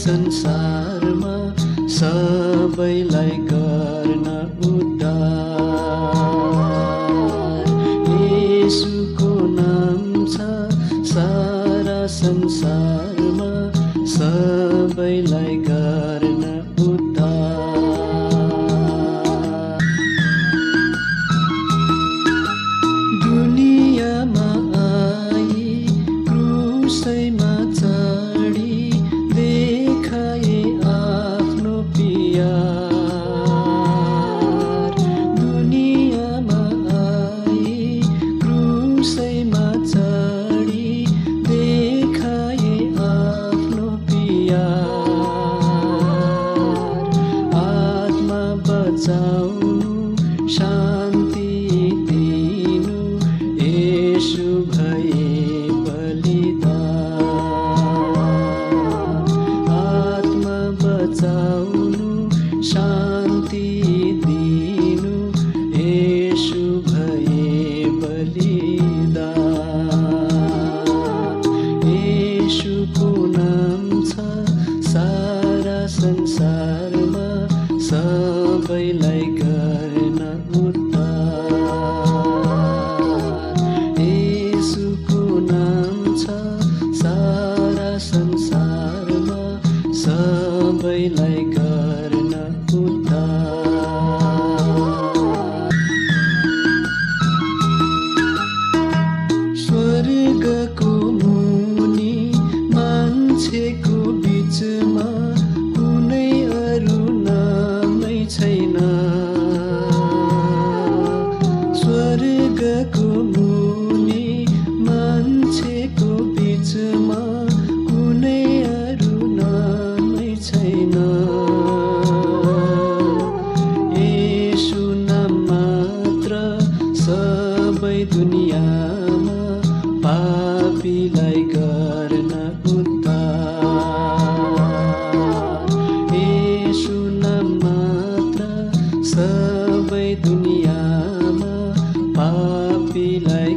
संसारमा सबैलाई गर्न उद्धार। येशूको नाम छ सारा संसारमा सबैलाई गर्न उद्धार। दुनियाँमा आई क्रुसैमा चढी देखाए आफ्नो प्यार। दुनियाँमा आई क्रुसैमा चढी देखाए आफ्नो प्यार। आत्मा बचाउनु शान्ति दिनु येशू भए बलिदान। आत्मा बचाउनु शान्ति दिनु येशू भए बलिदान। येशूको नाम छ सारा संसारमा सबैलाई गर्न उद्धार। येशूको नाम छ सारा संसारमा सबैलाई गर्न उद्धार। स्वर्गको मुनि मान्छेको बीचमा कुनै अरू नामै छैन। स्वर्गको मुनि मान्छेको बीचमा कुनै अरू नामै छैन। येशू नाम मात्र सबै दुनियाँमा पापीलाई गर्न उद्धार। येशू नाम मात्र सबै दुनियाँमा पापीलाई